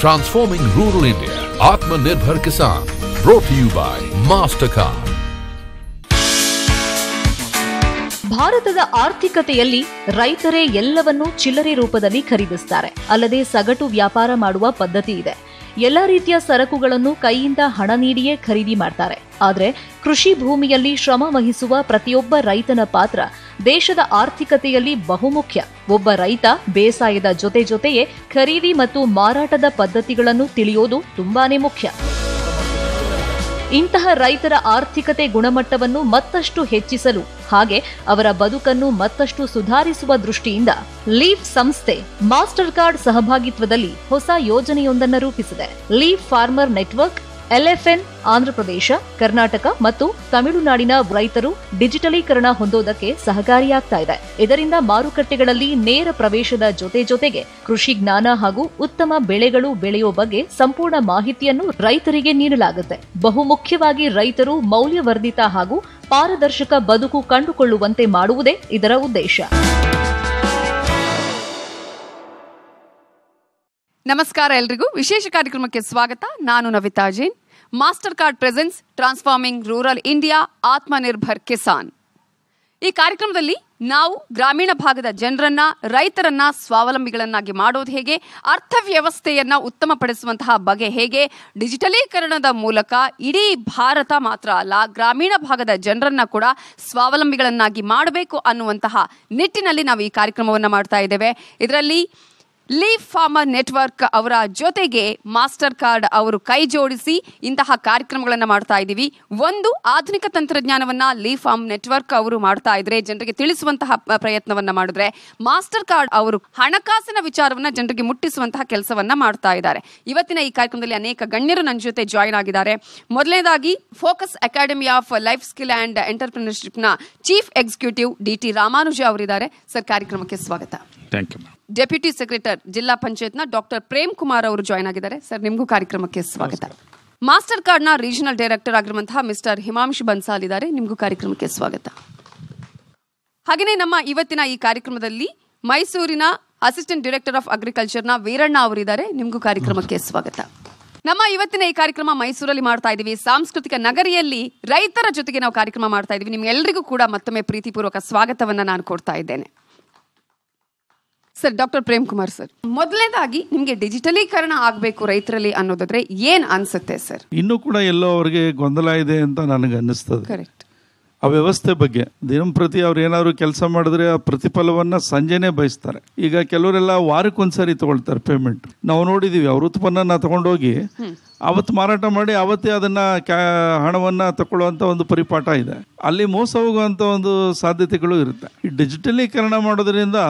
transforming rural India. Atmanirbhar Kisan, brought to you by Mastercard. ಭಾರತದ ಆರ್ಥಿಕತೆಯಲ್ಲಿ ರೈತರೇ ಎಲ್ಲವನ್ನೂ ಚಿಲ್ಲರೆ ರೂಪದಲ್ಲಿ ಖರೀದಿಸುತ್ತಾರೆ. ಅಲ್ಲದೆ ಸಗಟು ವ್ಯಾಪಾರ ಮಾಡುವ ಪದ್ಧತಿ ಇದೆ. ಎಲ್ಲ ರೀತಿಯ ಸರಕುಗಳನ್ನು ಕೈಯಿಂದ ಹಣ ನೀಡಿಯೇ ಖರೀದಿ ಮಾಡ್ತಾರೆ. ಆದರೆ ಕೃಷಿ ಭೂಮಿಯಲ್ಲಿ ಶ್ರಮ ವಹಿಸುವ ಪ್ರತಿಯೊಬ್ಬ ರೈತನ ಪಾತ್ರ ದೇಶದ ಆರ್ಥಿಕತೆಯಲ್ಲಿ ಬಹುಮುಖ್ಯ. ಒಬ್ಬ ರೈತ ಬೇಸಾಯದ ಜೊತೆಯೇ ಖರೀದಿ ಮತ್ತು ಮಾರಾಟದ ಪದ್ಧತಿಗಳನ್ನು ತಿಳಿಯೋದು ತುಂಬಾನೇ ಮುಖ್ಯ. ಇಂತಹ ರೈತರ ಆರ್ಥಿಕತೆ ಗುಣಮಟ್ಟವನ್ನು ಮತ್ತಷ್ಟು ಹೆಚ್ಚಿಸಲು ಹಾಗೆ ಅವರ ಬದುಕನ್ನು ಮತ್ತಷ್ಟು ಸುಧಾರಿಸುವ ದೃಷ್ಟಿಯಿಂದ ಲೀಫ್ ಸಂಸ್ಥೆ ಮಾಸ್ಟರ್ ಕಾರ್ಡ್ ಸಹಭಾಗಿತ್ವದಲ್ಲಿ ಹೊಸ ಯೋಜನೆಯೊಂದನ್ನು ರೂಪಿಸಿದೆ. Leaf farmer network LFN Andhra Pradesh, Karnataka ಮತ್ತು ತಮಿಳುನಾಡಿನ ರೈತರು ಡಿಜಿಟಲೀಕರಣ ಹೊಂದೋದಕ್ಕೆ ಸಹಕಾರಿಯಾಗ್ತಾ ಇದೆ. ಇದರಿಂದ ಮಾರುಕಟ್ಟೆಗಳಲ್ಲಿ ನೇರ ಪ್ರವೇಶದ ಜೊತೆಗೆ ಕೃಷಿ ಜ್ಞಾನ ಹಾಗೂ ಉತ್ತಮ ಬೆಳೆಗಳು ಬೆಳೆಯೋ ಬಗ್ಗೆ ಸಂಪೂರ್ಣ ಮಾಹಿತಿಯನ್ನು ರೈತರಿಗೆ ನೀಡಲಾಗುತ್ತೆ. ಬಹುಮುಖ್ಯವಾಗಿ ರೈತರು ಮೌಲ್ಯವರ್ಧಿತ ಹಾಗೂ ಪಾರದರ್ಶಕ ಬದುಕು ಕಂಡುಕೊಳ್ಳುವಂತೆ ಮಾಡುವುದೇ ಇದರ ಉದ್ದೇಶ. ನಮಸ್ಕಾರ ಎಲ್ರಿಗೂ, ವಿಶೇಷ ಕಾರ್ಯಕ್ರಮಕ್ಕೆ ಸ್ವಾಗತ. ನಾನು Navita Jain. Master card presence transforming rural India Atmanirbhar Kisan. ಈ ಕಾರ್ಯಕ್ರಮದಲ್ಲಿ ನಾವು ಗ್ರಾಮೀಣ ಭಾಗದ ಜನರನ್ನ, ರೈತರನ್ನ ಸ್ವಾವಲಂಬಿಗಳನ್ನಾಗಿ ಮಾಡೋದು ಹೇಗೆ, ಅರ್ಥವ್ಯವಸ್ಥೆಯನ್ನ ಉತ್ತಮಪಡಿಸುವಂತಹ ಬಗೆ ಹೇಗೆ, ಡಿಜಿಟಲೀಕರಣದ ಮೂಲಕ ಇಡೀ ಭಾರತ ಮಾತ್ರ ಅಲ್ಲ ಗ್ರಾಮೀಣ ಭಾಗದ ಜನರನ್ನ ಕೂಡ ಸ್ವಾವಲಂಬಿಗಳನ್ನಾಗಿ ಮಾಡಬೇಕು ಅನ್ನುವಂತಹ ನಿಟ್ಟಿನಲ್ಲಿ ನಾವು ಈ ಕಾರ್ಯಕ್ರಮವನ್ನು ಮಾಡ್ತಾ ಇದ್ದೇವೆ. ಇದರಲ್ಲಿ ಲೀಫ್ ಫಾರ್ಮರ್ ನೆಟ್ವರ್ಕ್ ಅವರ ಜೊತೆಗೆ ಮಾಸ್ಟರ್ ಕಾರ್ಡ್ ಅವರು ಕೈ ಜೋಡಿಸಿ ಇಂತಹ ಕಾರ್ಯಕ್ರಮಗಳನ್ನು ಮಾಡ್ತಾ ಇದ್ದೀವಿ. ಒಂದು ಆಧುನಿಕ ತಂತ್ರಜ್ಞಾನವನ್ನ ಲೀಫ್ ಫಾರ್ಮ್ ನೆಟ್ವರ್ಕ್ ಅವರು ಮಾಡ್ತಾ ಇದ್ರೆ, ಜನರಿಗೆ ತಿಳಿಸುವಂತಹ ಪ್ರಯತ್ನವನ್ನ ಮಾಡಿದ್ರೆ, ಮಾಸ್ಟರ್ ಕಾರ್ಡ್ ಅವರು ಹಣಕಾಸಿನ ವಿಚಾರವನ್ನ ಜನರಿಗೆ ಮುಟ್ಟಿಸುವಂತಹ ಕೆಲಸವನ್ನ ಮಾಡ್ತಾ ಇದ್ದಾರೆ. ಇವತ್ತಿನ ಈ ಕಾರ್ಯಕ್ರಮದಲ್ಲಿ ಅನೇಕ ಗಣ್ಯರು ನನ್ನ ಜೊತೆ ಜಾಯಿನ್ ಆಗಿದ್ದಾರೆ. ಮೊದಲನೇದಾಗಿ focus academy of life skill and entrepreneurship ನ ಚೀಫ್ ಎಕ್ಸಿಕ್ಯೂಟಿವ್ DT ರಾಮಾನುಜ ಅವರಿದ್ದಾರೆ. ಸರ್, ಕಾರ್ಯಕ್ರಮಕ್ಕೆ ಸ್ವಾಗತ. Thank you. ಡೆಪ್ಯೂಟಿ ಸೆಕ್ರೆಟರಿ ಜಿಲ್ಲಾ ಪಂಚಾಯತ್ನ ಡಾಕ್ಟರ್ ಪ್ರೇಮ್ ಕುಮಾರ್ ಅವರು ಜಾಯ್ನ್ ಆಗಿದ್ದಾರೆ. ಸರ್, ನಿಮಗೂ ಕಾರ್ಯಕ್ರಮಕ್ಕೆ ಸ್ವಾಗತ. ಮಾಸ್ಟರ್ ಕಾರ್ಡ್ನ ರೀಜನಲ್ ಡೈರೆಕ್ಟರ್ ಆಗಿರುವಂತಹ ಮಿಸ್ಟರ್ ಹಿಮಾಂಶು ಬನ್ಸಾಲ್ ಇದ್ದಾರೆ. ನಿಮಗೂ ಕಾರ್ಯಕ್ರಮಕ್ಕೆ ಸ್ವಾಗತ. ಹಾಗೆಯೇ ನಮ್ಮ ಇವತ್ತಿನ ಈ ಕಾರ್ಯಕ್ರಮದಲ್ಲಿ ಮೈಸೂರಿನ ಅಸಿಸ್ಟೆಂಟ್ ಡೈರೆಕ್ಟರ್ ಆಫ್ ಅಗ್ರಿಕಲ್ಚರ್ನ ವೀರಣ್ಣ ಅವರಿದ್ದಾರೆ. ನಿಮಗೂ ಕಾರ್ಯಕ್ರಮಕ್ಕೆ ಸ್ವಾಗತ. ನಮ್ಮ ಇವತ್ತಿನ ಈ ಕಾರ್ಯಕ್ರಮ ಮೈಸೂರಲ್ಲಿ ಮಾಡ್ತಾ ಇದ್ದೀವಿ. ಸಾಂಸ್ಕೃತಿಕ ನಗರಿಯಲ್ಲಿ ರೈತರ ಜೊತೆಗೆ ನಾವು ಕಾರ್ಯಕ್ರಮ ಮಾಡ್ತಾ ಇದ್ದೀವಿ. ನಿಮ್ಗೆಲ್ಲರಿಗೂ ಕೂಡ ಮತ್ತೊಮ್ಮೆ ಪ್ರೀತಿಪೂರ್ವಕ ಸ್ವಾಗತವನ್ನ ನಾನು ಕೊಡ್ತಾ ಇದ್ದೇನೆ. Sir, doctor Prem Kumar sir, ಮೊದಲನೇದಾಗಿ ನಿಮಗೆ ಡಿಜಿಟಲೀಕರಣ ಆಗಬೇಕು ರೈತರಲ್ಲಿ ಅನ್ನೋದಾದ್ರೆ ಏನ್ ಅನ್ಸುತ್ತೆ ಸರ್? ಇನ್ನೂ ಕೂಡ ಎಲ್ಲೋ ಅವ್ರಿಗೆ ಗೊಂದಲ ಇದೆ ಅಂತ ನನಗೆ ಅನ್ನಿಸ್ತದೆ. ಕರೆಕ್ಟ್. ಆ ವ್ಯವಸ್ಥೆ ಬಗ್ಗೆ ದಿನಂಪ್ರತಿ ಅವ್ರು ಏನಾದ್ರು ಕೆಲಸ ಮಾಡಿದ್ರೆ ಆ ಪ್ರತಿಫಲವನ್ನ ಸಂಜೆನೆ ಬಯಸ್ತಾರೆ. ಈಗ ಕೆಲವರೆಲ್ಲ ವಾರಕ್ಕೊಂದ್ಸರಿ ತಗೊಳ್ತಾರೆ ಪೇಮೆಂಟ್. ನಾವು ನೋಡಿದೀವಿ, ಅವ್ರ ಉತ್ಪನ್ನ ತಗೊಂಡೋಗಿ ಅವತ್ತು ಮಾರಾಟ ಮಾಡಿ ಅವತ್ತೇ ಅದನ್ನ ಹಣವನ್ನ ತಗೊಳ್ಳುವಂತ ಒಂದು ಪರಿಪಾಠ ಇದೆ. ಅಲ್ಲಿ ಮೋಸ ಹೋಗುವಂತ ಒಂದು ಸಾಧ್ಯತೆಗಳು ಇರುತ್ತೆ. ಈ ಡಿಜಿಟಲೀಕರಣ ಮಾಡೋದ್ರಿಂದ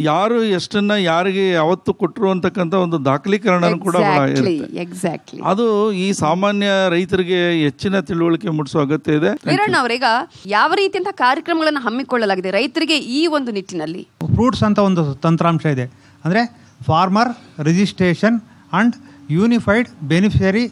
ಯಾರು ಎಷ್ಟನ್ನ ಯಾರಿಗೆ ಯಾವತ್ತು ಕೊಟ್ಟರು ಅಂತಕ್ಕಂಥ ಒಂದು ದಾಖಲೀಕರಣ ಕೂಡ ಇರುತ್ತೆ. ಅದು ಈ ಸಾಮಾನ್ಯ ರೈತರಿಗೆ ಹೆಚ್ಚಿನ ತಿಳುವಳಿಕೆ ಮೂಡಿಸುವ ಅಗತ್ಯ ಇದೆ. ಅವರೀಗ ಯಾವ ರೀತಿಯಂತ ಕಾರ್ಯಕ್ರಮಗಳನ್ನು ಹಮ್ಮಿಕೊಳ್ಳಲಾಗಿದೆ ರೈತರಿಗೆ ಈ ಒಂದು ನಿಟ್ಟಿನಲ್ಲಿ? ಫ್ರೂಟ್ಸ್ ಅಂತ ಒಂದು ತಂತ್ರಾಂಶ ಇದೆ, ಅಂದರೆ farmer registration and unified beneficiary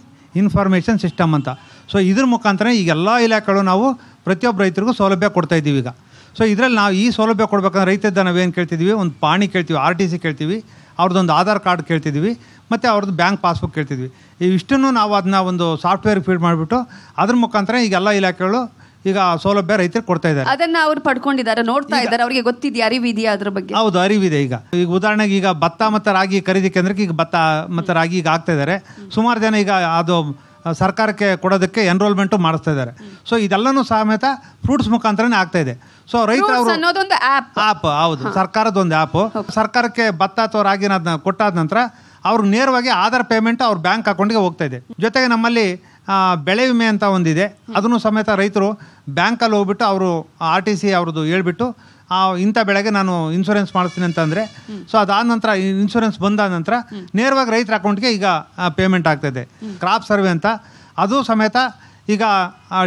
information system ಅಂತ. ಸೊ ಇದ್ರ ಮುಖಾಂತರ ಈಗ ಎಲ್ಲ ಇಲಾಖೆಗಳು ನಾವು ಪ್ರತಿಯೊಬ್ಬ ರೈತರಿಗೂ ಸೌಲಭ್ಯ ಕೊಡ್ತಾ ಇದ್ದೀವಿ ಈಗ. ಸೊ ಇದರಲ್ಲಿ ನಾವು ಈ ಸೌಲಭ್ಯ ಕೊಡ್ಬೇಕಂದ್ರೆ ರೈತದ ನಾವೇನು ಕೇಳ್ತಿದ್ದೀವಿ, ಒಂದು ಪಾಣಿ ಕೇಳ್ತೀವಿ, RTC ಕೇಳ್ತೀವಿ, ಅವ್ರದ್ದೊಂದು ಆಧಾರ್ ಕಾರ್ಡ್ ಕೇಳ್ತಿದ್ದೀವಿ, ಮತ್ತು ಅವ್ರದ್ದು ಬ್ಯಾಂಕ್ ಪಾಸ್ಬುಕ್ ಕೇಳ್ತಿದ್ವಿ. ಇವಿಷ್ಟನ್ನು ನಾವು ಅದನ್ನ ಒಂದು ಸಾಫ್ಟ್ವೇರ್ ಫೀಡ್ ಮಾಡಿಬಿಟ್ಟು ಅದ್ರ ಮುಖಾಂತರ ಈಗೆಲ್ಲ ಇಲಾಖೆಗಳು ಈಗ ಸೌಲಭ್ಯ ರೈತರಿಗೆ ಕೊಡ್ತಾ ಇದ್ದಾರೆ. ಅದನ್ನ ಅವ್ರು ಪಡ್ಕೊಂಡಿದ್ದಾರೆ, ನೋಡ್ತಾ ಇದ್ದಾರೆ, ಅವರಿಗೆ ಗೊತ್ತಿದೆಯಾ, ಅರಿವಿದೆಯಾ ಅದ್ರ ಬಗ್ಗೆ? ಹೌದು, ಅರಿವಿದೆ. ಈಗ ಉದಾಹರಣೆಗೆ ಈಗ ಭತ್ತ ಮತ್ತು ರಾಗಿ ಖರೀದಿ ಕೇಂದ್ರಕ್ಕೆ ಈಗ ಭತ್ತ ಮತ್ತು ರಾಗಿ ಈಗ ಆಗ್ತಾ ಇದ್ದಾರೆ. ಸುಮಾರು ಜನ ಈಗ ಅದು ಸರ್ಕಾರಕ್ಕೆ ಕೊಡೋದಕ್ಕೆ ಎನ್ರೋಲ್ಮೆಂಟು ಮಾಡಿಸ್ತಾ ಇದ್ದಾರೆ. ಸೊ ಇದೆಲ್ಲನೂ ಸಮೇತ ಫ್ರೂಟ್ಸ್ ಮುಖಾಂತರನೇ ಆಗ್ತಾ ಇದೆ. ಸೊ ರೈತರು ಆ್ಯಪ್, ಹೌದು, ಸರ್ಕಾರದ ಒಂದು ಆ್ಯಪ್. ಸರ್ಕಾರಕ್ಕೆ ಭತ್ತ ಅಥವಾ ರಾಗಿನ ಅದನ್ನ ಕೊಟ್ಟಾದ ನಂತರ ಅವ್ರು ನೇರವಾಗಿ ಆಧಾರ್ ಪೇಮೆಂಟ್ ಅವ್ರ ಬ್ಯಾಂಕ್ ಅಕೌಂಟ್ಗೆ ಹೋಗ್ತಾ ಇದೆ. ಜೊತೆಗೆ ನಮ್ಮಲ್ಲಿ ಬೆಳೆ ವಿಮೆ ಅಂತ ಒಂದಿದೆ, ಅದನ್ನು ಸಮೇತ ರೈತರು ಬ್ಯಾಂಕಲ್ಲಿ ಹೋಗ್ಬಿಟ್ಟು ಅವರು RTC ಅವ್ರದ್ದು ಹೇಳ್ಬಿಟ್ಟು ಇಂಥ ಬೆಳೆಗೆ ನಾನು ಇನ್ಶೂರೆನ್ಸ್ ಮಾಡಿಸ್ತೀನಿ ಅಂತಂದರೆ, ಸೊ ಅದಾದ ನಂತರ ಇನ್ಶೂರೆನ್ಸ್ ಬಂದಾದ ನಂತರ ನೇರವಾಗಿ ರೈತರ ಅಕೌಂಟ್ಗೆ ಈಗ ಪೇಮೆಂಟ್ ಆಗ್ತಾಯಿದೆ. ಕ್ರಾಪ್ ಸರ್ವೆ ಅಂತ ಅದು ಸಮೇತ ಈಗ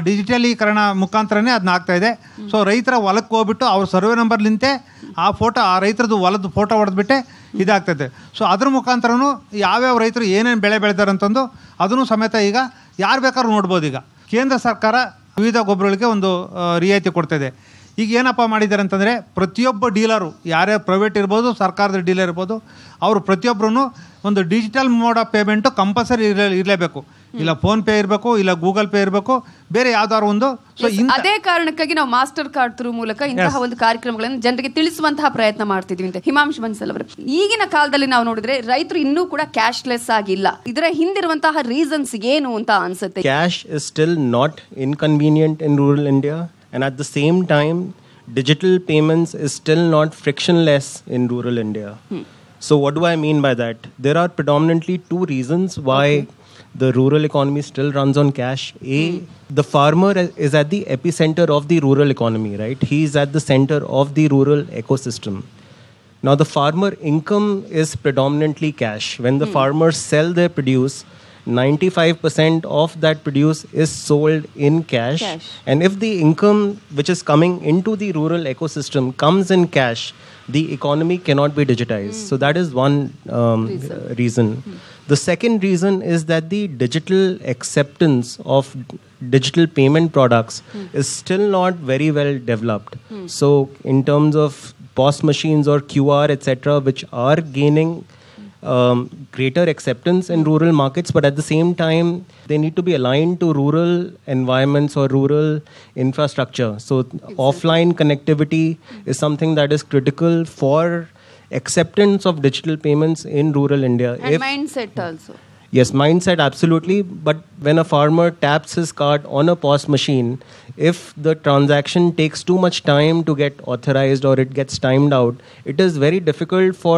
ಡಿಜಿಟಲೀಕರಣ ಮುಖಾಂತರನೇ ಅದನ್ನ ಆಗ್ತಾಯಿದೆ. ಸೊ ರೈತರ ಹೊಲಕ್ಕೆ ಹೋಗ್ಬಿಟ್ಟು ಅವ್ರ ಸರ್ವೆ ನಂಬರ್ಲಿಂತೆ ಆ ರೈತರದ್ದು ಹೊಲದ ಫೋಟೋ ಹೊಡೆದ್ಬಿಟ್ಟೆ ಇದಾಗ್ತದೆ. ಸೊ ಅದ್ರ ಮುಖಾಂತರನೂ ಯಾವ್ಯಾವ ರೈತರು ಏನೇನು ಬೆಳೆ ಬೆಳೆದಾರೆ ಅಂತಂದು ಅದನ್ನು ಸಮೇತ ಈಗ ಯಾರು ಬೇಕಾದ್ರೂ ನೋಡ್ಬೋದು. ಈಗ ಕೇಂದ್ರ ಸರ್ಕಾರ ವಿವಿಧ ಗೊಬ್ಬರಗಳಿಗೆ ಒಂದು ರಿಯಾಯಿತಿ ಕೊಡ್ತಾಯಿದೆ. ಈಗ ಏನಪ್ಪ ಮಾಡಿದ್ದಾರೆ ಅಂತಂದರೆ ಪ್ರತಿಯೊಬ್ಬ ಡೀಲರು ಯಾರೇ ಪ್ರೈವೇಟ್ ಇರ್ಬೋದು ಸರ್ಕಾರದ ಡೀಲರ್ ಇರ್ಬೋದು ಅವರು ಪ್ರತಿಯೊಬ್ಬರೂ ಒಂದು digital mode of payment compulsory ಇರಲೇಬೇಕು. ಇಲ್ಲ ಫೋನ್ ಪೇ ಇರಬೇಕು, ಇಲ್ಲ ಗೂಗಲ್ ಪೇ ಇರಬೇಕು, ಬೇರೆ ಯಾವ್ದಾದ್ರು ಒಂದು. ಸೊ ಅದೇ ಕಾರಣಕ್ಕಾಗಿ ನಾವು ಮಾಸ್ಟರ್ ಕಾರ್ಡ್ ಥ್ರೂ ಮೂಲಕ ಇಂತಹ ಒಂದು ಕಾರ್ಯಕ್ರಮಗಳನ್ನು ಜನರಿಗೆ ತಿಳಿಸುವಂತಹ ಪ್ರಯತ್ನ ಮಾಡ್ತಿದ್ವಿ ಅಂತ. ಹಿಮಾಂಶು ಬನ್ಸಲ್ ಅವರು, ಈಗಿನ ಕಾಲದಲ್ಲಿ ನಾವು ನೋಡಿದ್ರೆ ರೈತರು ಇನ್ನೂ ಕೂಡ ಕ್ಯಾಶ್ಲೆಸ್ ಆಗಿಲ್ಲ. ಇದರ ಹಿಂದಿರುವಂತಹ ರೀಸನ್ಸ್ ಏನು ಅಂತ ಅನ್ಸುತ್ತೆ? Cash is still not inconvenient in rural India, and at the same time digital payments is still not frictionless in rural India. So what do I mean by that? There are predominantly two reasons why the rural economy still runs on cash. The farmer is at the epicenter of the rural economy, right? He is at the center of the rural ecosystem. Now the farmer income is predominantly cash. When the farmers sell their produce, 95% of that produce is sold in cash. And if the income which is coming into the rural ecosystem comes in cash, the economy cannot be digitized. So that is one reason. The second reason is that the digital acceptance of digital payment products is still not very well developed. So in terms of POS machines or QR etc., which are gaining greater acceptance in rural markets, but at the same time they need to be aligned to rural environments or rural infrastructure. So offline connectivity is something that is critical for acceptance of digital payments in rural India. And mindset also. Yes, mindset, absolutely. But when a farmer taps his card on a POS machine, if the transaction takes too much time to get authorized or it gets timed out, it is very difficult for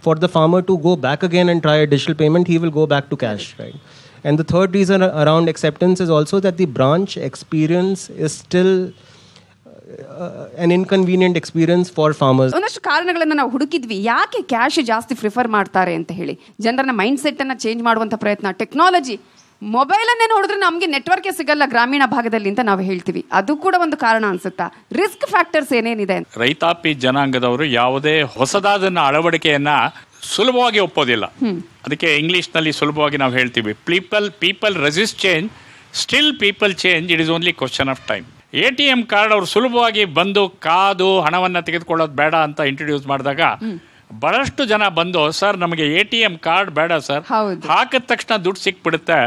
for the farmer to go back again and try a digital payment. He will go back to cash, right? And the third reason around acceptance is also that the branch experience is still an inconvenient experience for farmers. ಒಂದಷ್ಟು ಕಾರಣಗಳನ್ನು ನಾವು ಹುಡುಕಿದ್ವಿ, ಯಾಕೆ cash ಜಾಸ್ತಿ prefer ಮಾಡ್ತಾರೆ ಅಂತ ಹೇಳಿ. ಜನರನ್ನ mind set ಅನ್ನ ಚೇಂಜ್ ಮಾಡುವಂತ ಪ್ರಯತ್ನ, ಟೆಕ್ನಾಲಜಿ, ಮೊಬೈಲ್ ಅನ್ನೇ ನೋಡಿದ್ರೆ ನಮಗೆ ನೆಟ್ವರ್ಕೇ ಸಿಗಲ್ಲ ಗ್ರಾಮೀಣ ಭಾಗದಲ್ಲಿ ಅಂತ ನಾವು ಹೇಳ್ತೀವಿ. ಅದು ಕೂಡ ಒಂದು ಕಾರಣ ಅನ್ಸುತ್ತಾ? ರಿಸ್ಕ್ ಫ್ಯಾಕ್ಟರ್ಸ್ ಏನೇನಿದೆ? ರೈತಾಪಿ ಜನಾಂಗದವರು ಯಾವುದೇ ಹೊಸದಾದನ್ನ ಅಳವಡಿಕೆಯನ್ನ ಸುಲಭವಾಗಿ ಒಪ್ಪೋದಿಲ್ಲ. ಅದಕ್ಕೆ ಇಂಗ್ಲಿಷ್ ನಲ್ಲಿ ಸುಲಭವಾಗಿ ನಾವು ಹೇಳ್ತೀವಿ, people resist change, still people change, it is only question of time. ATM card ಅವ್ರು ಸುಲಭವಾಗಿ ಬಂದು ಕಾದು ಹಣವನ್ನು ತೆಗೆದುಕೊಳ್ಳೋದು ಬೇಡ ಅಂತ ಇಂಟ್ರೊಡ್ಯೂಸ್ ಮಾಡಿದಾಗ ಬಹಳಷ್ಟು ಜನ ಬಂದು, ಸರ್ ನಮಗೆ ATM ಕಾರ್ಡ್ ಬೇಡ ಸರ್, ಹಾಕಿದ ತಕ್ಷಣ ದುಡ್ಡು ಸಿಕ್ಬಿಡುತ್ತೆ,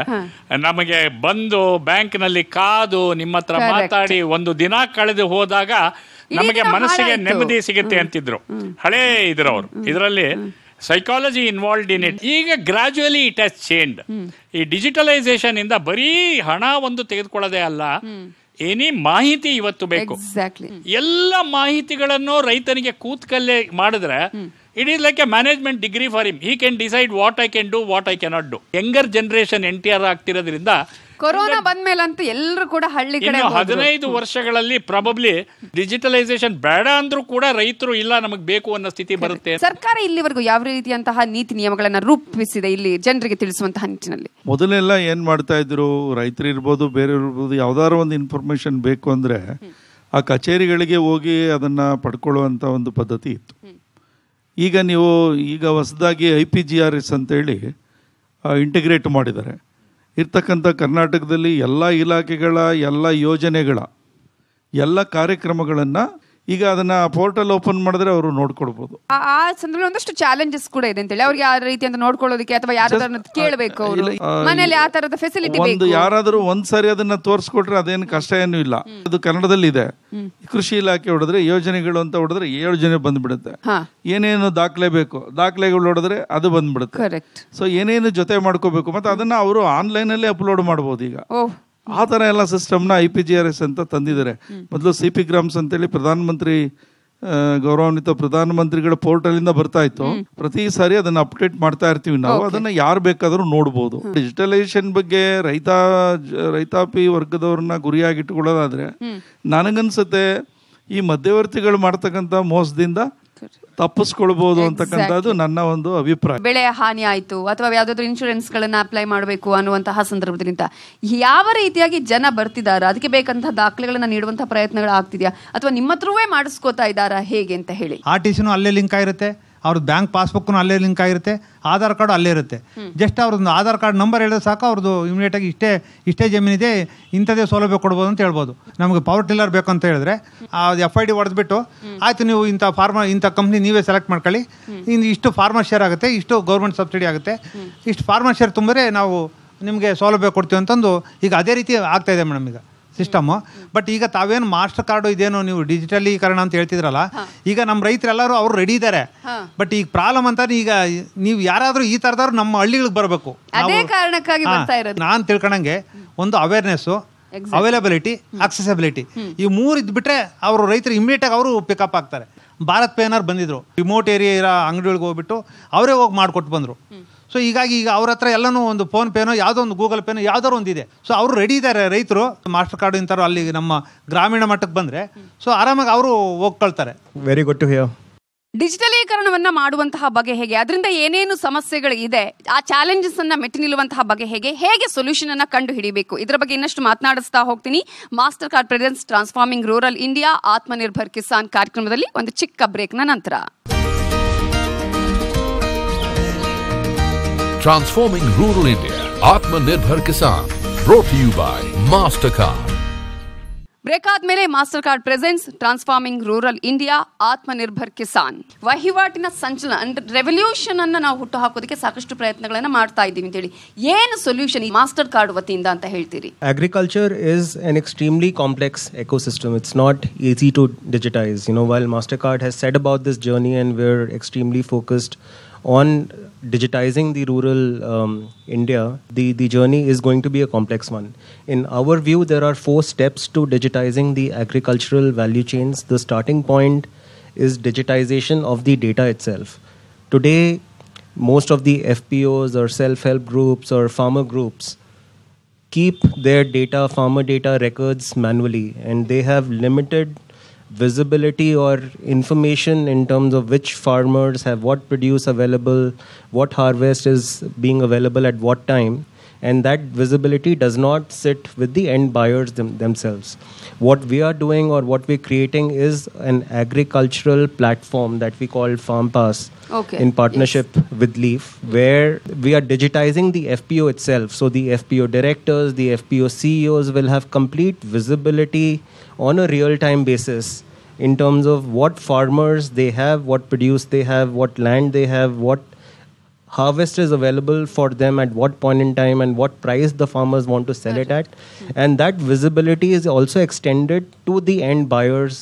ನಮಗೆ ಬಂದು ಬ್ಯಾಂಕ್ನಲ್ಲಿ ಕಾದು ನಿಮ್ಮ ಹತ್ರ ಮಾತಾಡಿ ಒಂದು ದಿನ ಕಳೆದು ಹೋದಾಗ ನಮಗೆ ಮನಸ್ಸಿಗೆ ನೆಮ್ಮದಿ ಸಿಗುತ್ತೆ ಅಂತಿದ್ರು. ಹಳೇ ಇದ್ರವ್ರು. ಇದರಲ್ಲಿ ಸೈಕಾಲಜಿ ಇನ್ವಾಲ್ವ್ಡ್ ಇನ್ ಇಟ್. ಈಗ ಗ್ರಾಜುಯಲಿ ಇಟ್ ಹ್ಯಾಸ್ ಚೇಂಜ್ಡ್. ಈ ಡಿಜಿಟಲೈಸೇಷನ್ ಇಂದ ಬರೀ ಹಣ ಒಂದು ತೆಗೆದುಕೊಳ್ಳೋದೇ ಅಲ್ಲ, ಏನೇ ಮಾಹಿತಿ ಇವತ್ತು ಬೇಕು. ಎಲ್ಲ ಮಾಹಿತಿಗಳನ್ನು ರೈತನಿಗೆ ಕೂತ್ಕಲ್ಲೇ ಮಾಡಿದ್ರೆ it is like a management degree for him. He can decide what I can do, what I cannot do. Younger generation NTR ಆಗ್ತಿರೋದ್ರಿಂದ ಕೊರೋನಾ ಬಂದ್ಮೇಲಂತೂ ಎಲ್ಲರೂ ಕೂಡ ಹಳ್ಳಿ ಕಡೆ 15 ವರ್ಷಗಳಲ್ಲಿ ಪ್ರಾಬಬ್ಲಿ ಡಿಜಿಟಲೈಸೇಷನ್ ಬೇಡ ಅಂದ್ರೂ ಕೂಡ ರೈತರು ಇಲ್ಲ ನಮಗೆ ಬೇಕು ಅನ್ನೋ ಸ್ಥಿತಿ ಬರುತ್ತೆ. ಸರ್ಕಾರ ಇಲ್ಲಿವರೆಗೂ ಯಾವ ರೀತಿಯಂತಹ ನೀತಿ ನಿಯಮಗಳನ್ನ ರೂಪಿಸಿದೆ ಇಲ್ಲಿ ಜನರಿಗೆ ತಿಳಿಸುವಂತಹ ನಿಟ್ಟಿನಲ್ಲಿ? ಮೊದಲೆಲ್ಲ ಏನ್ ಮಾಡ್ತಾ ಇದ್ರು, ರೈತರು ಇರ್ಬೋದು, ಬೇರೆ ಇರ್ಬೋದು, ಯಾವ್ದಾದ್ರು ಒಂದು ಇನ್ಫಾರ್ಮೇಶನ್ ಬೇಕು ಅಂದ್ರೆ ಆ ಕಚೇರಿಗಳಿಗೆ ಹೋಗಿ ಅದನ್ನ ಪಡ್ಕೊಳ್ಳುವಂತ ಒಂದು ಪದ್ಧತಿ ಇತ್ತು. ಈಗ ಹೊಸದಾಗಿ IPGRS ಅಂತೇಳಿ ಇಂಟಿಗ್ರೇಟ್ ಮಾಡಿದ್ದಾರೆ. ಇರ್ತಕ್ಕಂಥ ಕರ್ನಾಟಕದಲ್ಲಿ ಎಲ್ಲ ಇಲಾಖೆಗಳ ಎಲ್ಲ ಯೋಜನೆಗಳ ಎಲ್ಲ ಕಾರ್ಯಕ್ರಮಗಳನ್ನು ಈಗ ಅದನ್ನ ಪೋರ್ಟಲ್ ಓಪನ್ ಮಾಡಿದ್ರೆ ಅವರು ನೋಡ್ಕೊಳ್ಬಹುದು. ಆ ಸಂದರ್ಭದಲ್ಲಿ ಒಂದಷ್ಟು ಚಾಲೆಂಜಸ್ ಕೂಡ ಇದೆ ಅಂತೇಳಿ, ಅವ್ರಿಗೆ ಯಾವ ರೀತಿ ಅಂತ ನೋಡ್ಕೊಳ್ಳೋದಕ್ಕೆ ಅಥವಾ ಯಾರಾದ್ರೂ ಕೇಳಬೇಕು, ಮನೇಲಿ ಆ ತರದ ಫೆಸಿಲಿಟಿ ಬೇಕು. ಯಾರಾದ್ರೂ ಒಂದ್ಸರಿ ಅದನ್ನ ತೋರಿಸ್ಕೊಟ್ರೆ ಅದೇನು ಕಷ್ಟ ಏನೂ ಇಲ್ಲ. ಅದು ಕನ್ನಡದಲ್ಲಿ ಇದೆ. ಕೃಷಿ ಇಲಾಖೆ ಹೊಡೆದ್ರೆ ಯೋಜನೆಗಳು ಅಂತ ಹೊಡೆದ್ರೆ ಯೋಜನೆ ಬಂದ್ಬಿಡುತ್ತೆ. ಏನೇನು ದಾಖಲೆ ಬೇಕು, ದಾಖಲೆಗಳು ಹೊಡೆದ್ರೆ ಅದು ಬಂದ್ಬಿಡುತ್ತೆ. ಸೊ ಏನೇನು ಜೊತೆ ಮಾಡ್ಕೋಬೇಕು ಮತ್ತೆ ಅದನ್ನ ಅವರು ಆನ್ಲೈನ್ ಅಲ್ಲಿ ಅಪ್ಲೋಡ್ ಮಾಡಬಹುದು. ಈಗ ಆ ಥರ ಎಲ್ಲ ಸಿಸ್ಟಮ್ನ IPGRS ಅಂತ ತಂದಿದ್ದಾರೆ. ಮೊದಲು CP ಗ್ರಾಮ್ಸ್ ಅಂತೇಳಿ ಪ್ರಧಾನಮಂತ್ರಿ ಗೌರವಾನ್ವಿತ ಪ್ರಧಾನಮಂತ್ರಿಗಳ ಪೋರ್ಟಲ್ ಬರ್ತಾ ಇತ್ತು. ಪ್ರತಿ ಸಾರಿ ಅದನ್ನ ಅಪ್ಡೇಟ್ ಮಾಡ್ತಾ ಇರ್ತೀವಿ ನಾವು. ಅದನ್ನ ಯಾರು ಬೇಕಾದ್ರೂ ನೋಡ್ಬೋದು. ಡಿಜಿಟಲೈಸೇಷನ್ ಬಗ್ಗೆ ರೈತಾಪಿ ವರ್ಗದವ್ರನ್ನ ಗುರಿಯಾಗಿಟ್ಟುಕೊಳ್ಳೋದಾದ್ರೆ ನನಗನ್ಸುತ್ತೆ ಈ ಮಧ್ಯವರ್ತಿಗಳು ಮಾಡ್ತಕ್ಕಂಥ ಮೋಸದಿಂದ ತಪ್ಪಿಸ್ಕೊಳ್ಬಹುದು ಅಂತಕ್ಕಂಥದ್ದು ನನ್ನ ಒಂದು ಅಭಿಪ್ರಾಯ. ಬೆಳೆ ಹಾನಿ ಆಯ್ತು ಅಥವಾ ಯಾವ್ದಾದ್ರು ಇನ್ಶೂರೆನ್ಸ್ ಗಳನ್ನ ಅಪ್ಲೈ ಮಾಡಬೇಕು ಅನ್ನುವಂತಹ ಸಂದರ್ಭದಿಂದ ಯಾವ ರೀತಿಯಾಗಿ ಜನ ಬರ್ತಿದಾರ, ಅದಕ್ಕೆ ಬೇಕಂತಹ ದಾಖಲೆಗಳನ್ನ ನೀಡುವಂತಹ ಪ್ರಯತ್ನಗಳು ಆಗ್ತಿದ್ಯಾ ಅಥವಾ ನಿಮ್ಮ ಹತ್ರವೇ ಮಾಡಿಸ್ಕೋತಾ ಇದ್ದಾರಾ ಹೇಗೆ ಅಂತ ಹೇಳಿ? RTCನೂ ಅಲ್ಲೇ ಲಿಂಕ್ ಆಗಿರುತ್ತೆ, ಅವ್ರದ್ದು ಬ್ಯಾಂಕ್ ಪಾಸ್ಬುಕ್ನು ಅಲ್ಲೇ ಲಿಂಕ್ ಆಗಿರುತ್ತೆ, ಆಧಾರ್ ಕಾರ್ಡು ಅಲ್ಲೇ ಇರುತ್ತೆ. ಜಸ್ಟ್ ಅವ್ರದ್ದು ಆಧಾರ್ ಕಾರ್ಡ್ ನಂಬರ್ ಹೇಳಿದ್ರೆ ಸಾಕು, ಅವ್ರದ್ದು ಇಮಿಡಿಯೇಟಾಗಿ ಇಷ್ಟೇ ಜಮೀನಿದೆ, ಇಂಥದೇ ಸೌಲಭ್ಯ ಕೊಡ್ಬೋದು ಅಂತ ಹೇಳ್ಬೋದು. ನಮಗೆ ಪವರ್ ಟಿಲ್ಲರ್ ಬೇಕು ಅಂತ ಹೇಳಿದ್ರೆ ಅದು FID ಹೊಡೆದ್ಬಿಟ್ಟು ಆಯಿತು ನೀವು ಇಂಥ ಕಂಪ್ನಿ ನೀವೇ ಸೆಲೆಕ್ಟ್ ಮಾಡ್ಕೊಳ್ಳಿ, ಇಷ್ಟು ಫಾರ್ಮರ್ ಶೇರ್ ಆಗುತ್ತೆ, ಇಷ್ಟು ಗೌರ್ಮೆಂಟ್ ಸಬ್ಸಿಡಿ ಆಗುತ್ತೆ, ಇಷ್ಟು ಫಾರ್ಮರ್ ಶೇರ್ ತುಂಬಿದ್ರೆ ನಾವು ನಿಮಗೆ ಸೌಲಭ್ಯ ಕೊಡ್ತೀವಿ ಅಂತಂದು ಈಗ ಅದೇ ರೀತಿ ಆಗ್ತಾಯಿದೆ ಮೇಡಮ್ ಈಗ ಸಿಸ್ಟಮ್ಮು. ಬಟ್ ಈಗ ತಾವೇನು ಮಾಸ್ಟರ್ ಕಾರ್ಡು ಇದೇನು ನೀವು ಡಿಜಿಟಲೀಕರಣ ಅಂತ ಹೇಳ್ತಿದ್ರಲ್ಲ, ಈಗ ನಮ್ಮ ರೈತರೆಲ್ಲರೂ ಅವರು ರೆಡಿ ಇದ್ದಾರೆ. ಬಟ್ ಈಗ ಪ್ರಾಬ್ಲಮ್ ಅಂತ ಈಗ ನೀವು ಯಾರಾದರೂ ಈ ಥರದವ್ರು ನಮ್ಮ ಹಳ್ಳಿಗಳಿಗೆ ಬರಬೇಕು. ನಾನು ತಿಳ್ಕೊಂಡಂಗೆ ಒಂದು ಅವೇರ್ನೆಸ್ಸು, ಅವೈಲಬಿಲಿಟಿ, ಅಕ್ಸೆಸಿಬಿಲಿಟಿ, ಈ 3 ಇದ್ಬಿಟ್ರೆ ಅವರು ರೈತರು ಇಮಿಡಿಯೇಟಾಗಿ ಅವರು ಪಿಕಪ್ ಆಗ್ತಾರೆ. ಭಾರತ್ ಪೇನರ್ ಬಂದಿದ್ರು, ರಿಮೋಟ್ ಏರಿಯಾ ಇರೋ ಅಂಗಡಿಗಳಿಗೆ ಹೋಗ್ಬಿಟ್ಟು ಅವರೇ ಹೋಗಿ ಮಾಡಿಕೊಟ್ಟು ಬಂದರು. ಸೊ ಹೀಗಾಗಿ ಈಗ ಅವ್ರ ಹತ್ರ ಎಲ್ಲನೂ ಒಂದು ಫೋನ್ ಪೇನೋ ಯಾವುದೋ ಒಂದು ಗೂಗಲ್ ಪೇನೋ ಯಾವುದಾದ್ರು ಒಂದಿದೆ. ಸೊ ಅವರು ರೆಡಿ ಇದ್ದಾರೆ ರೈತರು. ಮಾಸ್ಟರ್ ಕಾರ್ಡ್ ಇಂಥವ್ರು ಅಲ್ಲಿ ನಮ್ಮ ಗ್ರಾಮೀಣ ಮಟ್ಟಕ್ಕೆ ಬಂದರೆ ಸೊ ಆರಾಮಾಗಿ ಅವರು ಹೋಗ್ಕೊಳ್ತಾರೆ. Very good to hear. ಡಿಜಿಟಲೀಕರಣವನ್ನ ಮಾಡುವಂತಹ ಬಗೆ ಹೇಗೆ, ಅದರಿಂದ ಏನೇನು ಸಮಸ್ಯೆಗಳು ಇದೆ, ಆ ಚಾಲೆಂಜಸ್ ಅನ್ನ ಮೆಟ್ಟಿ ನಿಲ್ಲುವಂತಹ ಬಗೆ ಹೇಗೆ ಸೊಲ್ಯೂಷನ್ ಅನ್ನ ಕಂಡು ಹಿಡಿಬೇಕು, ಇದರ ಬಗ್ಗೆ ಇನ್ನಷ್ಟು ಮಾತನಾಡಿಸ್ತಾ ಹೋಗ್ತೀನಿ. Master card presence transforming rural India Atmanirbhar Kisan ಕಾರ್ಯಕ್ರಮದಲ್ಲಿ ಒಂದು ಚಿಕ್ಕ ಬ್ರೇಕ್ನ ನಂತರ. Transforming Rural India, Atmanirbhar Kisan, brought to you by Mastercard. Break ಆದ್ಮೇಲೆ Mastercard presence transforming rural India Atmanirbhar Kisan. ವಹಿವಾಟಿನ ಸಂಚಲನ ಅಂದ್ರೆ ರೆವಲ್ಯೂಷನ್ ಅನ್ನ ನಾವು ಹುಟ್ಟು ಹಾಕೋದಕ್ಕೆ ಸಾಕಷ್ಟು ಪ್ರಯತ್ನಗಳನ್ನ ಮಾಡ್ತಾ ಇದ್ದೀವಿ ಅಂತೇಳಿ, ಏನು ಸೊಲ್ಯೂಷನ್ ಈ ಮಾಸ್ಟರ್ ಕಾರ್ಡ್ ವತಿಯಿಂದ ಅಂತ ಹೇಳ್ತೀರಿ? Agriculture is an extremely complex ecosystem. It's not easy to digitize. While Mastercard has said about this journey and we're extremely focused on digitizing the rural India, the journey is going to be a complex one. In our view, there are 4 steps to digitizing the agricultural value chains. The starting point is digitization of the data itself. Today, most of the FPOs or self-help groups or farmer groups keep their data, farmer data records manually, and they have limited visibility or information in terms of which farmers have what produce available, what harvest is being available at what time, and that visibility does not sit with the end buyers themselves. What we are doing or what we're creating is an agricultural platform that we call Farm Pass, in partnership with Leaf, where we are digitizing the FPO itself. So the FPO directors, the FPO CEOs will have complete visibility on a real-time basis in terms of what farmers they have, what produce they have, what land they have, what harvest is available for them at what point in time, and what price the farmers want to sell it at. And that visibility is also extended to the end buyers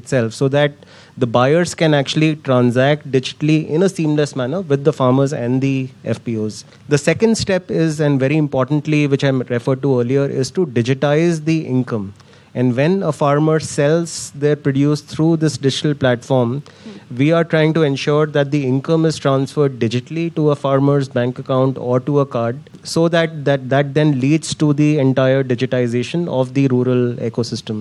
itself, so that the buyers can actually transact digitally in a seamless manner with the farmers and the FPOs. The second step is, and very importantly, which I referred to earlier, is to digitize the income. And when a farmer sells their produce through this digital platform, we are trying to ensure that the income is transferred digitally to a farmer's bank account or to a card, so that then leads to the entire digitization of the rural ecosystem,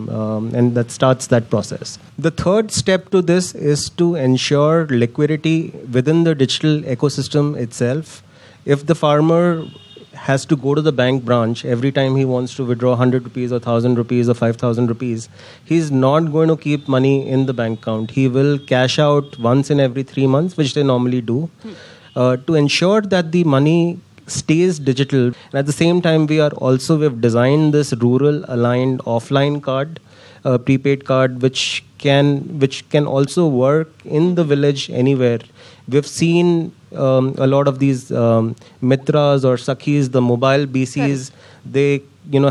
and that starts that process. The third step to this is to ensure liquidity within the digital ecosystem itself. If the farmer has to go to the bank branch every time he wants to withdraw 100 rupees or 1000 rupees or 5000 rupees, he's not going to keep money in the bank account. He will cash out once in every 3 months, which they normally do, to ensure that the money stays digital. And at the same time, we've designed this rural aligned offline card, prepaid card, which can also work in the village anywhere. We've seen a lot of these mitras or sakhis, the mobile BCs, they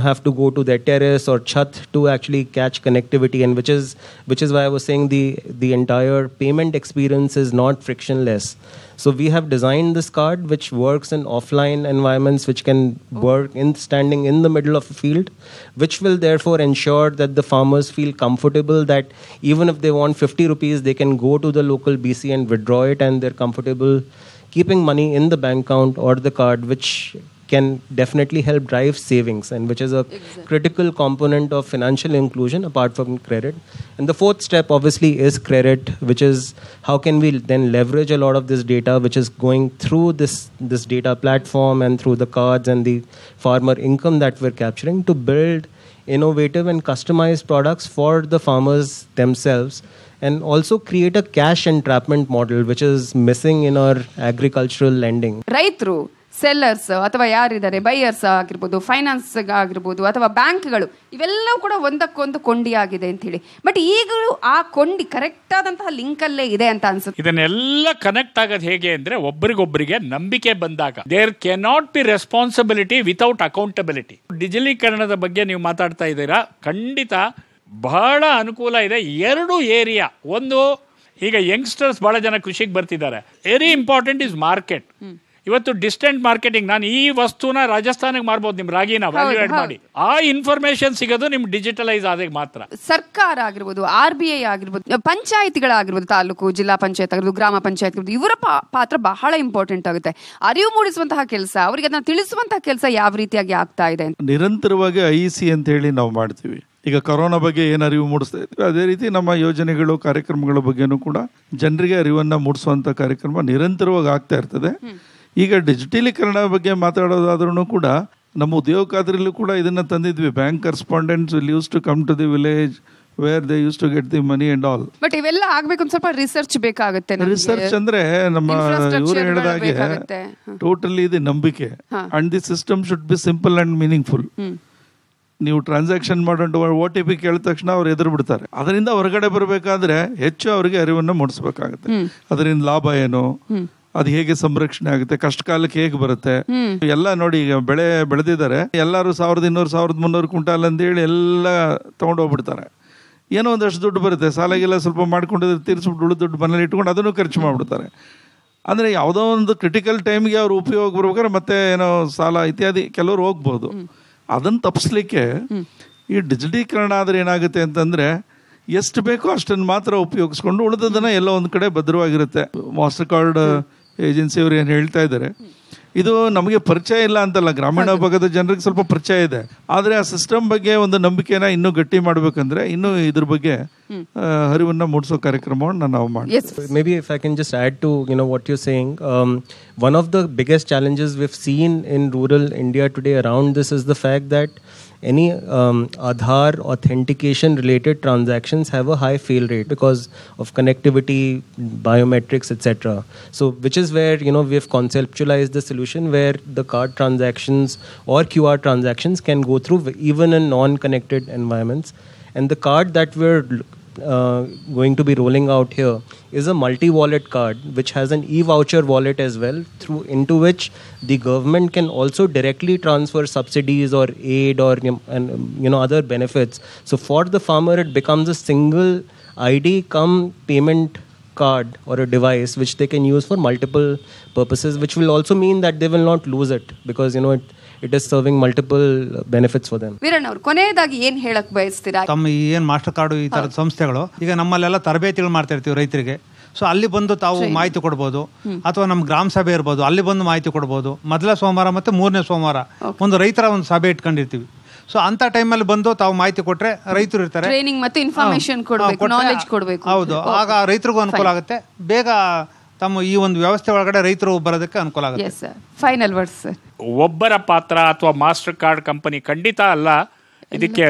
have to go to their terrace or chat to actually catch connectivity, and which is why I was saying the entire payment experience is not frictionless. So we have designed this card which works in offline environments, which can work in standing in the middle of a field, which will therefore ensure that the farmers feel comfortable that even if they want 50 rupees, they can go to the local BC and withdraw it, and they're comfortable keeping money in the bank account or the card, which can definitely help drive savings, and which is a critical component of financial inclusion apart from credit. And the fourth step obviously is credit, which is how can we then leverage a lot of this data which is going through this data platform and through the cards and the farmer income that we're capturing to build innovative and customized products for the farmers themselves, and also create a cash entrapment model which is missing in our agricultural lending. ರೈತರು, sellers ಅಥವಾ ಯಾರಿದ್ದಾರೆ, buyers ಆಗಿರ್ಬೋದು, finance ಆಗಿರ್ಬೋದು, ಅಥವಾ ಬ್ಯಾಂಕ್ಗಳು, ಇವೆಲ್ಲವೂ ಕೂಡ ಒಂದಕ್ಕೊಂದು ಕೊಂಡಿಯಾಗಿದೆ ಅಂತ ಹೇಳಿ. ಬಟ್ ಈಗಲೂ ಆ ಕೊಂಡಿ ಕರೆಕ್ಟ್ ಆದಂತಹ ಲಿಂಕ್ ಅಲ್ಲೇ ಇದೆ ಅಂತ ಅನ್ಸುತ್ತೆ. ಇದನ್ನೆಲ್ಲ ಕನೆಕ್ಟ್ ಆಗೋದು ಹೇಗೆ ಅಂದ್ರೆ ಒಬ್ಬರಿಗೊಬ್ಬರಿಗೆ ನಂಬಿಕೆ ಬಂದಾಗ. There cannot be responsibility without accountability. ಡಿಜಿಟಲೀಕರಣದ ಬಗ್ಗೆ ನೀವು ಮಾತಾಡ್ತಾ ಇದ್ದೀರಾ, ಖಂಡಿತ ಬಹಳ ಅನುಕೂಲ ಇದೆ. 2 ಏರಿಯಾ. ಒಂದು, ಈಗ ಯಂಗ್ಸ್ಟರ್ಸ್ ಬಹಳ ಜನ ಕೃಷಿಗೆ ಬರ್ತಿದ್ದಾರೆ. Very important is market. ಇವತ್ತು ಡಿಸ್ಟೆಂಟ್ ಮಾರ್ಕೆಟಿಂಗ್, ನಾನು ಈ ವಸ್ತುನ ರಾಜಸ್ಥಾನಕ್ಕೆ ಮಾರ್ಬೋದು, ನಿಮ್ ರಾಗಿನ ವ್ಯಾಲ್ಯೂ ಆಡ್ ಮಾಡಿ, ಆ ಇನ್ಫಾರ್ಮೇಶನ್ ಸಿಗೋದು ನಿಮ್ ಡಿಜಿಟಲೈಸ್ ಆದಾಗ ಮಾತ್ರ. ಸರ್ಕಾರ ಆಗಿರ್ಬೋದು, RBI ಆಗಿರ್ಬೋದು, ಪಂಚಾಯತಿಗಳಾಗಿರ್ಬೋದು, ತಾಲೂಕು ಜಿಲ್ಲಾ ಪಂಚಾಯತ್ ಆಗಿರ್ಬೋದು, ಗ್ರಾಮ ಪಂಚಾಯತ್ ಆಗಿರ್ಬೋದು, ಇವರ ಪಾತ್ರ ಬಹಳ ಇಂಪಾರ್ಟೆಂಟ್ ಆಗುತ್ತೆ. ಅರಿವು ಮೂಡಿಸುವಂತಹ ಕೆಲಸ, ಅವರಿಗೆ ಅದನ್ನ ತಿಳಿಸುವಂತಹ ಕೆಲಸ ಯಾವ ರೀತಿಯಾಗಿ ಆಗ್ತಾ ಇದೆ. ನಿರಂತರವಾಗಿ IEC ಅಂತ ಹೇಳಿ ನಾವು ಮಾಡ್ತೀವಿ. ಈಗ ಕೊರೋನಾ ಬಗ್ಗೆ ಏನು ಅರಿವು ಮೂಡಿಸ್ತಾ ಇದ್ವಿ, ಅದೇ ರೀತಿ ನಮ್ಮ ಯೋಜನೆಗಳು, ಕಾರ್ಯಕ್ರಮಗಳ ಬಗ್ಗೆನೂ ಕೂಡ ಜನರಿಗೆ ಅರಿವನ್ನು ಮೂಡಿಸುವಂಥ ಕಾರ್ಯಕ್ರಮ ನಿರಂತರವಾಗಿ ಆಗ್ತಾ ಇರ್ತದೆ. ಈಗ ಡಿಜಿಟಲೀಕರಣ ಬಗ್ಗೆ ಮಾತಾಡೋದಾದ್ರೂ ಕೂಡ ನಮ್ಮ ಉದ್ಯೋಗ ಖಾತ್ರಿಯಲ್ಲೂ ಕೂಡ ಇದನ್ನು ತಂದಿದ್ವಿ. Bank correspondents will use to come to the village where they use to get the money and all. But ಇವೆಲ್ಲ ಆಗ್ಬೇಕು ಒಂದು ಸ್ವಲ್ಪ ರಿಸರ್ಚ್ ಬೇಕಾಗುತ್ತೆ. ರಿಸರ್ಚ್ ಅಂದ್ರೆ ನಮ್ಮ ಇವರು ಹೇಳಿದಾಗೆ ಟೋಟಲಿ ಇದು ನಂಬಿಕೆ. And the system should be simple and meaningful. ನೀವು ಟ್ರಾನ್ಸಾಕ್ಷನ್ ಮಾಡೋದು OTP ಕೇಳಿದ ತಕ್ಷಣ ಅವ್ರು ಎದುರು ಬಿಡ್ತಾರೆ. ಅದರಿಂದ ಹೊರಗಡೆ ಬರಬೇಕಾದ್ರೆ ಹೆಚ್ಚು ಅವರಿಗೆ ಅರಿವನ್ನು ಮೂಡಿಸ್ಬೇಕಾಗುತ್ತೆ. ಅದರಿಂದ ಲಾಭ ಏನು, ಅದು ಹೇಗೆ ಸಂರಕ್ಷಣೆ ಆಗುತ್ತೆ, ಕಷ್ಟ ಕಾಲಕ್ಕೆ ಹೇಗೆ ಬರುತ್ತೆ ಎಲ್ಲ ನೋಡಿ. ಈಗ ಬೆಳೆ ಬೆಳೆದಿದ್ದಾರೆ, ಎಲ್ಲರೂ 1200 1300 ಕ್ವಿಂಟಾಲ್ ಅಂತೇಳಿ ಎಲ್ಲ ತಗೊಂಡೋಗ್ಬಿಡ್ತಾರೆ. ಏನೋ ಒಂದಷ್ಟು ದುಡ್ಡು ಬರುತ್ತೆ, ಸಾಲಾಗೆಲ್ಲ ಸ್ವಲ್ಪ ಮಾಡ್ಕೊಂಡಿದ್ರೆ ತೀರಿಸ್ಬಿಟ್ಟು ಉಳಿದ ದುಡ್ಡು ಮನೇಲಿ ಇಟ್ಕೊಂಡು ಅದನ್ನು ಖರ್ಚು ಮಾಡಿಬಿಡ್ತಾರೆ. ಅಂದರೆ ಯಾವುದೋ ಒಂದು ಕ್ರಿಟಿಕಲ್ ಟೈಮ್ಗೆ ಅವ್ರು ಉಪಯೋಗ ಬರ್ಬೇಕಾದ್ರೆ ಮತ್ತೆ ಏನೋ ಸಾಲ ಇತ್ಯಾದಿ ಕೆಲವರು ಹೋಗ್ಬೋದು. ಅದನ್ನು ತಪ್ಪಿಸ್ಲಿಕ್ಕೆ ಈ ಡಿಜಿಟಲೀಕರಣ ಆದರೆ ಏನಾಗುತ್ತೆ ಅಂತಂದರೆ, ಎಷ್ಟು ಬೇಕೋ ಅಷ್ಟನ್ನು ಮಾತ್ರ ಉಪಯೋಗಿಸ್ಕೊಂಡು ಉಳಿದದನ್ನು ಎಲ್ಲೋ ಒಂದು ಕಡೆ ಭದ್ರವಾಗಿರುತ್ತೆ. ಮಾಸ್ಟರ್ ಕಾರ್ಡ್ ಏಜೆನ್ಸಿಯವರು ಏನು ಹೇಳ್ತಾ ಇದ್ದಾರೆ, ಇದು ನಮಗೆ ಪರಿಚಯ ಇಲ್ಲ ಅಂತಲ್ಲ, ಗ್ರಾಮೀಣ ಭಾಗದ ಜನರಿಗೆ ಸ್ವಲ್ಪ ಪರಿಚಯ ಇದೆ. ಆದರೆ ಆ ಸಿಸ್ಟಮ್ ಬಗ್ಗೆ ಒಂದು ನಂಬಿಕೆನ ಇನ್ನೂ ಗಟ್ಟಿ ಮಾಡಬೇಕಂದ್ರೆ ಇನ್ನೂ ಇದ್ರ ಬಗ್ಗೆ ಅರಿವನ್ನು ಮೂಡಿಸೋ ಕಾರ್ಯಕ್ರಮವನ್ನು ನಾವು ಮಾಡ್ತೀವಿ. Maybe if I can just add to what you're saying, one of the biggest challenges we've seen in rural India today around this is the fact that any Aadhaar authentication related transactions have a high fail rate because of connectivity, biometrics, etc. So which is where we've conceptualized the solution where the card transactions or QR transactions can go through even in non-connected environments. And the card that we're going to be rolling out here is a multi-wallet card which has an e-voucher wallet as well, into which the government can also directly transfer subsidies or aid or other benefits. So for the farmer it becomes a single ID cum payment card or a device which they can use for multiple purposes, which will also mean that they will not lose it because it is serving multiple benefits for them. Veeranna ಅವರು ಕೊನೆಯದಾಗಿ ಏನ್ ಹೇಳಕ್ ಬಯಸ್ತೀರಾ? ತಮ್ಮ ಏನು master card ಈ ತರದ ಸಂಸ್ಥೆಗಳು ಈಗ ನಮ್ಮಲ್ಲೆಲ್ಲ ತರಬೇತಿಗಳು ಮಾಡ್ತಾ ಇರ್ತೀವಿ ರೈತರಿಗೆ. ಸೊ ಅಲ್ಲಿ ಬಂದು ತಾವು ಮಾಹಿತಿ ಕೊಡ್ಬೋದು, ಅಥವಾ ನಮ್ಮ ಗ್ರಾಮ ಸಭೆ ಇರ್ಬೋದು, ಅಲ್ಲಿ ಬಂದು ಮಾಹಿತಿ ಕೊಡ್ಬೋದು. ಮೊದಲ ಸೋಮವಾರ ಮತ್ತು 3ನೇ ಸೋಮವಾರ ಒಂದು ರೈತರ ಒಂದು ಸಭೆ ಇಟ್ಕೊಂಡಿರ್ತೀವಿ. ಸೊ ಅಂತ ಟೈಮಲ್ಲಿ ಬಂದು ತಾವು ಮಾಹಿತಿ ಕೊಟ್ರೆ ರೈತರು ಇರ್ತಾರೆ, ಟ್ರೈನಿಂಗ್ ಮತ್ತು ಇನ್ಫಾರ್ಮೇಶನ್ ಕೊಡಬೇಕು, ನಾಲೆಜ್ ಕೊಡಬೇಕು. ಹೌದು, ಆಗ ರೈತರಿಗೂ ಅನುಕೂಲ ಆಗುತ್ತೆ, ಬೇಗ ತಮ್ಮ ಈ ಒಂದು ವ್ಯವಸ್ಥೆ ಒಳಗಡೆ ರೈತರು ಬರೋದಕ್ಕೆ ಅನುಕೂಲ ಆಗುತ್ತೆ. Final words sir. ಒಬ್ಬರ ಪಾತ್ರ ಅಥವಾ ಮಾಸ್ಟರ್ ಕಾರ್ಡ್ ಕಂಪನಿ ಖಂಡಿತ ಅಲ್ಲ. ಇದಕ್ಕೆ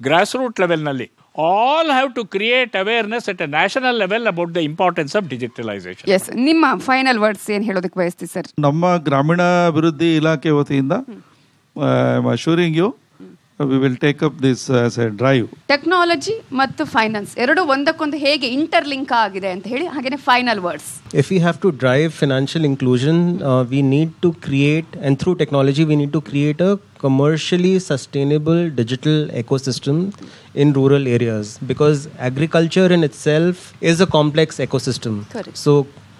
ಗ್ರಾಸ್ ರೂಟ್ ಲೆವೆಲ್ನಲ್ಲಿ all have to create awareness at a national level about the importance of digitalization. Yes, ನಿಮ್ಮ ಫೈನಲ್ ವರ್ಡ್ಸ್ ಏನು ಹೇಳೋದಕ್ಕೆ ಬಯಸ್ತೀವಿ ಸರ್? ನಮ್ಮ ಗ್ರಾಮೀಣ ಅಭಿವೃದ್ಧಿ ಇಲಾಖೆ ವತಿಯಿಂದ I am assuring you we will take up this as a drive. Technology ಮತ್ತು ಫೈನಾನ್ಸ್ ಎರಡು ಒಂದಕ್ಕೊಂದು ಹೇಗೆ ಇಂಟರ್ಲಿಂಕ್ ಆಗಿದೆ ಅಂತ ಹೇಳಿ, ಹಾಗೇನೆ final words. If we have to drive financial inclusion, we need to create, and through technology we need to create a commercially sustainable digital ecosystem in rural areas, because agriculture in itself is a complex ecosystem. Correct. So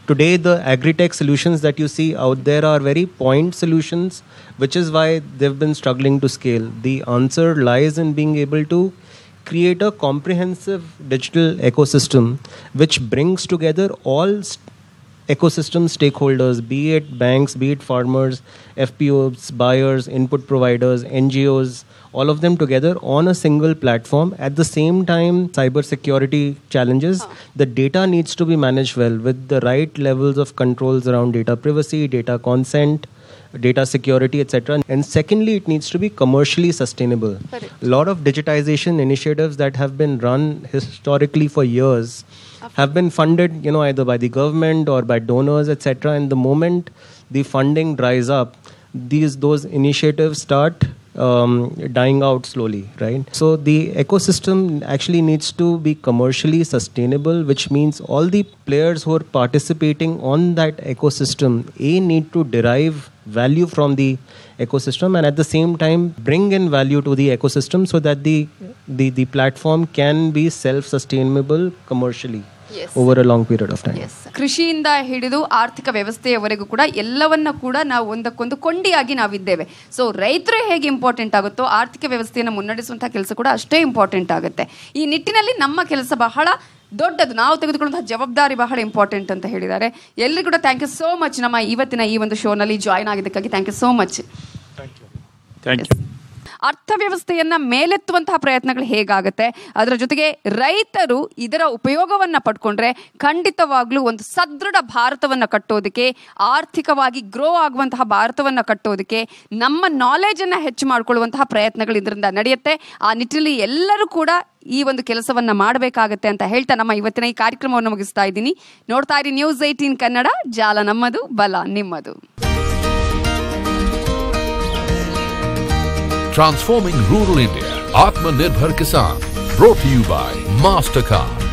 today the agri-tech solutions that you see out there are very point solutions, which is why they've been struggling to scale. The answer lies in being able to create a comprehensive digital ecosystem which brings together all ecosystem stakeholders, be it banks, be it farmers, FPOs, buyers, input providers, NGOs, all of them together on a single platform. At the same time, cyber security challenges, the data needs to be managed well with the right levels of controls around data privacy, data consent, data security, etc. And secondly, it needs to be commercially sustainable. A lot of digitization initiatives that have been run historically for years have been funded, either by the government or by donors, etc. And the moment the funding dries up, those initiatives start dying out slowly, right? So the ecosystem actually needs to be commercially sustainable, which means all the players who are participating on that ecosystem need to derive value from the ecosystem, and at the same time bring in value to the ecosystem so that the platform can be self-sustainable commercially. Over a long period of time. ಕೃಷಿಯಿಂದ ಹಿಡಿದು ಆರ್ಥಿಕ ವ್ಯವಸ್ಥೆಯವರೆಗೂ ಕೂಡ ಎಲ್ಲವನ್ನ ಕೂಡ ನಾವು ಒಂದಕ್ಕೊಂದು ಕೊಂಡಿಯಾಗಿ ನಾವಿದ್ದೇವೆ. So ರೈತರು ಹೇಗೆ ಇಂಪಾರ್ಟೆಂಟ್ ಆಗುತ್ತೋ ಆರ್ಥಿಕ ವ್ಯವಸ್ಥೆಯನ್ನು ಮುನ್ನಡೆಸುವಂತಹ ಕೆಲಸ ಕೂಡ ಅಷ್ಟೇ ಇಂಪಾರ್ಟೆಂಟ್ ಆಗುತ್ತೆ. ಈ ನಿಟ್ಟಿನಲ್ಲಿ ನಮ್ಮ ಕೆಲಸ ಬಹಳ ದೊಡ್ಡದು, ನಾವು ತೆಗೆದುಕೊಳ್ಳುವಂತಹ ಜವಾಬ್ದಾರಿ ಬಹಳ ಇಂಪಾರ್ಟೆಂಟ್ ಅಂತ ಹೇಳಿದ್ದಾರೆ. ಎಲ್ಲರಿಗೂ ಕೂಡ ಥ್ಯಾಂಕ್ ಯು ಸೋ ಮಚ್ ನಮ್ಮ ಇವತ್ತಿನ ಈ ಒಂದು ಶೋನಲ್ಲಿ ಜಾಯ್ನ್ ಆಗಿದ್ದಕ್ಕಾಗಿ. Thank you so much. Thank you. ಅರ್ಥವ್ಯವಸ್ಥೆಯನ್ನ ಮೇಲೆತ್ತುವಂತಹ ಪ್ರಯತ್ನಗಳು ಹೇಗಾಗುತ್ತೆ, ಅದರ ಜೊತೆಗೆ ರೈತರು ಇದರ ಉಪಯೋಗವನ್ನ ಪಡ್ಕೊಂಡ್ರೆ ಖಂಡಿತವಾಗ್ಲೂ ಒಂದು ಸದೃಢ ಭಾರತವನ್ನ ಕಟ್ಟೋದಕ್ಕೆ, ಆರ್ಥಿಕವಾಗಿ ಗ್ರೋ ಆಗುವಂತಹ ಭಾರತವನ್ನ ಕಟ್ಟೋದಕ್ಕೆ ನಮ್ಮ ನಾಲೆಜ್ ಅನ್ನ ಹೆಚ್ಚು ಮಾಡ್ಕೊಳ್ಳುವಂತಹ ಪ್ರಯತ್ನಗಳು ಇದರಿಂದ ನಡೆಯುತ್ತೆ. ಆ ನಿಟ್ಟಿನಲ್ಲಿ ಎಲ್ಲರೂ ಕೂಡ ಈ ಒಂದು ಕೆಲಸವನ್ನ ಮಾಡಬೇಕಾಗತ್ತೆ ಅಂತ ಹೇಳ್ತಾ ನಮ್ಮ ಇವತ್ತಿನ ಈ ಕಾರ್ಯಕ್ರಮವನ್ನು ಮುಗಿಸ್ತಾ ಇದ್ದೀನಿ. ನೋಡ್ತಾ ಇರಿ ನ್ಯೂಸ್ 18 ಕನ್ನಡ, ಜಾಲ ನಮ್ಮದು, ಬಲ ನಿಮ್ಮದು. Transforming rural India, Atmanirbhar Kisan, brought to you by Mastercard.